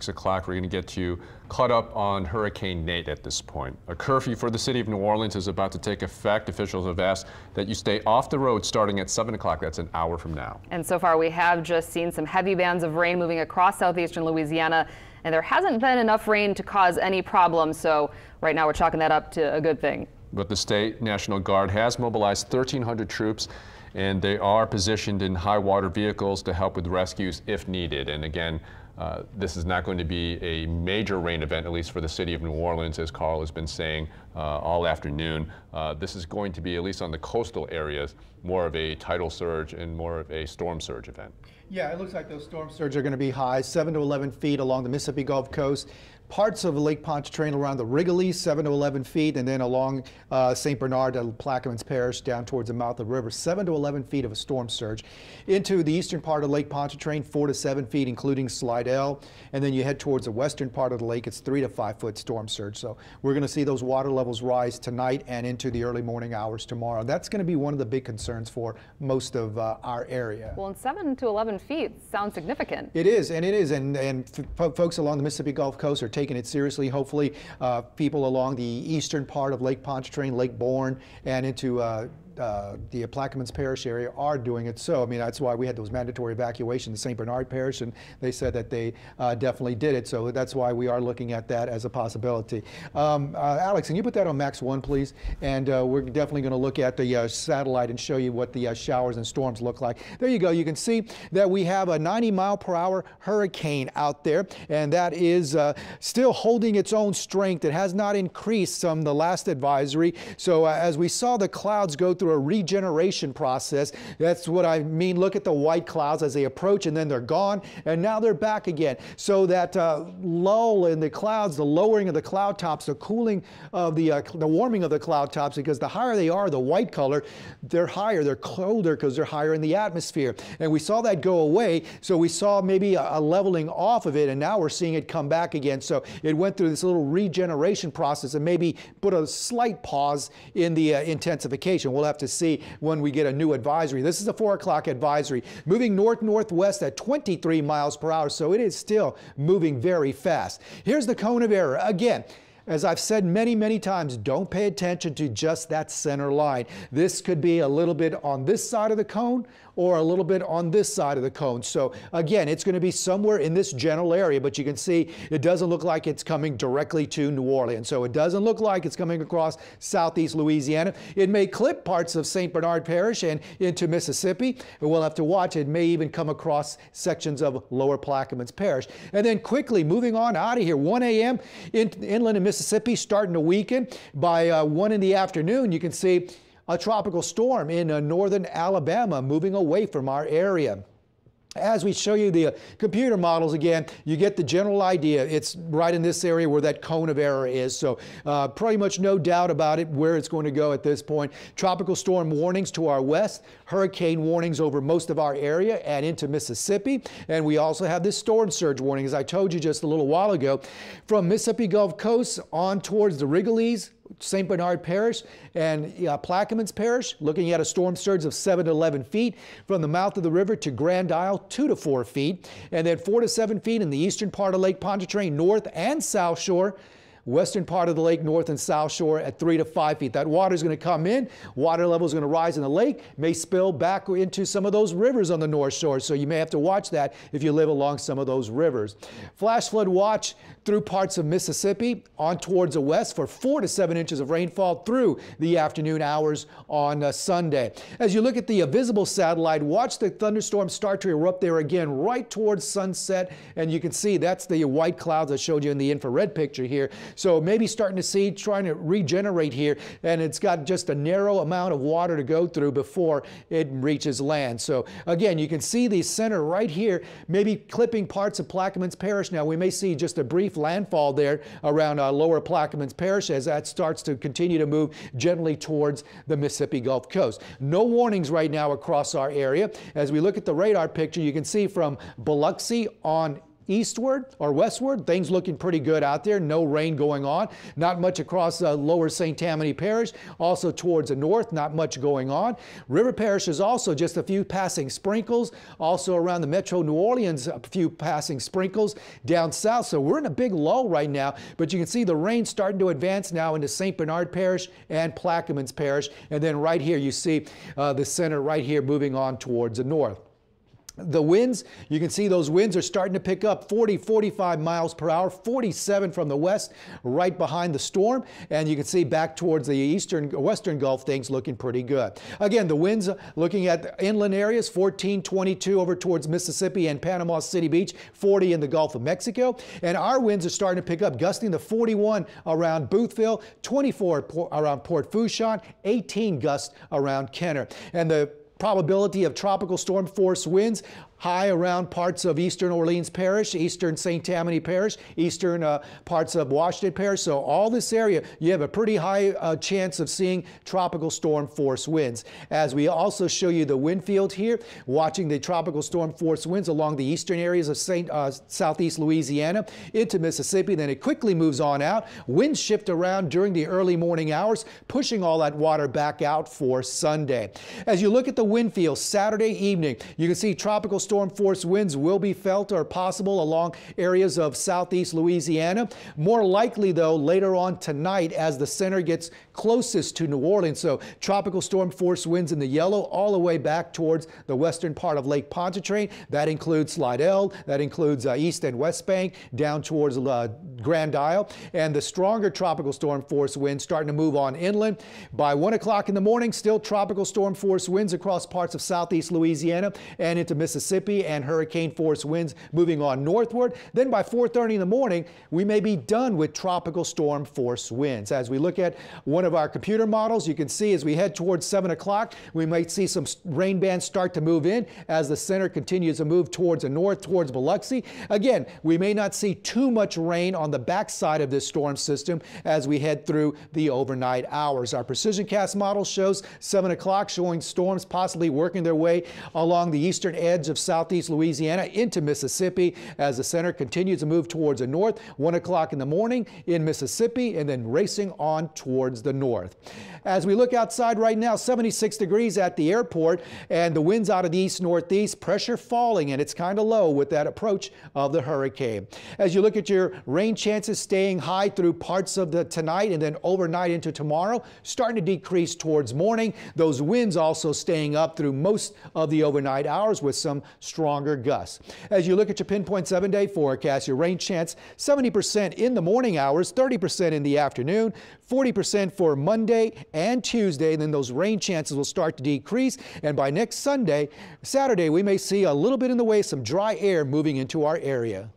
6 o'clock. We're going to get you caught up on Hurricane Nate at this point. A curfew for the city of New Orleans is about to take effect. Officials have asked that you stay off the road starting at 7 o'clock. That's an hour from now. And so far, we have just seen some heavy bands of rain moving across southeastern Louisiana, and there hasn't been enough rain to cause any problems. So right now, we're chalking that up to a good thing. But the State National Guard has mobilized 1,300 troops, and they are positioned in high water vehicles to help with rescues if needed. And again, this is not going to be a major rain event, at least for the city of New Orleans, as Carl has been saying all afternoon. This is going to be, at least on the coastal areas, more of a tidal surge and more of a storm surge event. Yeah, it looks like those storm surges are going to be high, 7 to 11 feet along the Mississippi Gulf Coast. Parts of Lake Pontchartrain around the Wrigley, 7 to 11 feet, and then along St. Bernard to Plaquemines Parish down towards the mouth of the river, 7 to 11 feet of a storm surge. Into the eastern part of Lake Pontchartrain, 4 to 7 feet, including Slidell, and then you head towards the western part of the lake, it's 3 to 5 foot storm surge. So we're going to see those water levels rise tonight and into the early morning hours tomorrow. That's going to be one of the big concerns for most of our area. Well, and 7 to 11 feet sounds significant. It is, and folks along the Mississippi Gulf Coast are taking it seriously. Hopefully, people along the eastern part of Lake Pontchartrain, Lake Bourne, and into the Plaquemines Parish area are doing it. So, I mean, that's why we had those mandatory evacuations in St. Bernard Parish, and they said that they definitely did it. So that's why we are looking at that as a possibility. Alex, can you put that on Max 1, please? And we're definitely going to look at the satellite and show you what the showers and storms look like. There you go. You can see that we have a 90-mile-per-hour hurricane out there, and that is still holding its own strength. It has not increased from the last advisory. So as we saw the clouds go through a regeneration process. That's what I mean. Look at the white clouds as they approach, and then they're gone, and now they're back again. So that lull in the clouds, the lowering of the cloud tops, the cooling of the warming of the cloud tops, because the higher they are, the white color, they're higher, they're colder because they're higher in the atmosphere. And we saw that go away, so we saw maybe a leveling off of it, and now we're seeing it come back again. So it went through this little regeneration process and maybe put a slight pause in the intensification. We'll have to see when we get a new advisory. This is a 4 o'clock advisory, moving north-northwest at 23 miles per hour, so it is still moving very fast. Here's the cone of error. Again, as I've said many, many times, don't pay attention to just that center line. This could be a little bit on this side of the cone or a little bit on this side of the cone. So again, it's going to be somewhere in this general area, but you can see it doesn't look like it's coming directly to New Orleans. So it doesn't look like it's coming across southeast Louisiana. It may clip parts of St. Bernard Parish and into Mississippi, and we'll have to watch. It may even come across sections of lower Plaquemines Parish. And then quickly moving on out of here, 1 a.m. inland in Mississippi starting to weaken. By 1 in the afternoon, you can see a tropical storm in northern Alabama moving away from our area. As we show you the computer models again, you get the general idea. It's right in this area where that cone of error is. So pretty much no doubt about it where it's going to go at this point. Tropical storm warnings to our west, hurricane warnings over most of our area and into Mississippi. And we also have this storm surge warning, as I told you just a little while ago, from Mississippi Gulf Coast on towards the Wrigley's, St. Bernard Parish, and Plaquemines Parish, looking at a storm surge of 7 to 11 feet. From the mouth of the river to Grand Isle, 2 to 4 feet. And then 4 to 7 feet in the eastern part of Lake Pontchartrain, north and south shore. Western part of the lake, north and south shore at 3 to 5 feet. That water is going to come in. Water level is going to rise in the lake, may spill back into some of those rivers on the north shore. So you may have to watch that if you live along some of those rivers. Flash flood watch through parts of Mississippi on towards the west for 4 to 7 inches of rainfall through the afternoon hours on Sunday. As you look at the visible satellite, watch the thunderstorm start to erupt there again right towards sunset. And you can see that's the white clouds I showed you in the infrared picture here. So maybe starting to see, trying to regenerate here, and it's got just a narrow amount of water to go through before it reaches land. So again, you can see the center right here, maybe clipping parts of Plaquemines Parish. Now we may see just a brief landfall there around lower Plaquemines Parish as that starts to continue to move gently towards the Mississippi Gulf Coast. No warnings right now across our area. As we look at the radar picture, you can see from Biloxi on eastward or westward, things looking pretty good out there. No rain going on. Not much across lower St. Tammany Parish. Also towards the north, not much going on. River Parish is also just a few passing sprinkles. Also around the Metro New Orleans, a few passing sprinkles down south. So we're in a big lull right now, but you can see the rain starting to advance now into St. Bernard Parish and Plaquemines Parish. And then right here you see the center right here moving on towards the north. The winds, you can see those winds are starting to pick up 40, 45 miles per hour, 47 from the west, right behind the storm. And you can see back towards the western Gulf, things looking pretty good. Again, the winds looking at the inland areas, 14, 22 over towards Mississippi and Panama City Beach, 40 in the Gulf of Mexico. And our winds are starting to pick up, gusting to 41 around Boothville, 24 around Port Fourchon, 18 gusts around Kenner. And the probability of tropical storm force winds high around parts of eastern Orleans Parish, eastern St. Tammany Parish, eastern parts of Washington Parish. So all this area, you have a pretty high chance of seeing tropical storm force winds. As we also show you the wind field here, watching the tropical storm force winds along the eastern areas of southeast Louisiana into Mississippi. Then it quickly moves on out. Winds shift around during the early morning hours, pushing all that water back out for Sunday. As you look at the wind field Saturday evening, you can see tropical storm force winds will be felt or possible along areas of southeast Louisiana. More likely, though, later on tonight as the center gets closest to New Orleans. So tropical storm force winds in the yellow all the way back towards the western part of Lake Pontchartrain. That includes Slidell, that includes East and West Bank, down towards Grand Isle. And the stronger tropical storm force winds starting to move on inland. By 1 o'clock in the morning, still tropical storm force winds across parts of southeast Louisiana and into Mississippi, and hurricane force winds moving on northward. Then by 4:30 in the morning, we may be done with tropical storm force winds. As we look at one of our computer models, you can see as we head towards 7 o'clock, we might see some rain bands start to move in as the center continues to move towards the north, towards Biloxi. Again, we may not see too much rain on the backside of this storm system as we head through the overnight hours. Our precision cast model shows 7 o'clock showing storms possibly working their way along the eastern edge of southeast Louisiana into Mississippi as the center continues to move towards the north. 1 o'clock in the morning in Mississippi and then racing on towards the north. As we look outside right now, 76 degrees at the airport and the winds out of the east-northeast, pressure falling, and it's kind of low with that approach of the hurricane. As you look at your rain chances staying high through parts of the tonight and then overnight into tomorrow, starting to decrease towards morning. Those winds also staying up through most of the overnight hours with some stronger gusts. As you look at your pinpoint 7-day forecast, your rain chance 70% in the morning hours, 30% in the afternoon, 40% for Monday and Tuesday, and then those rain chances will start to decrease. And by next Saturday, we may see a little bit in the way, some dry air moving into our area.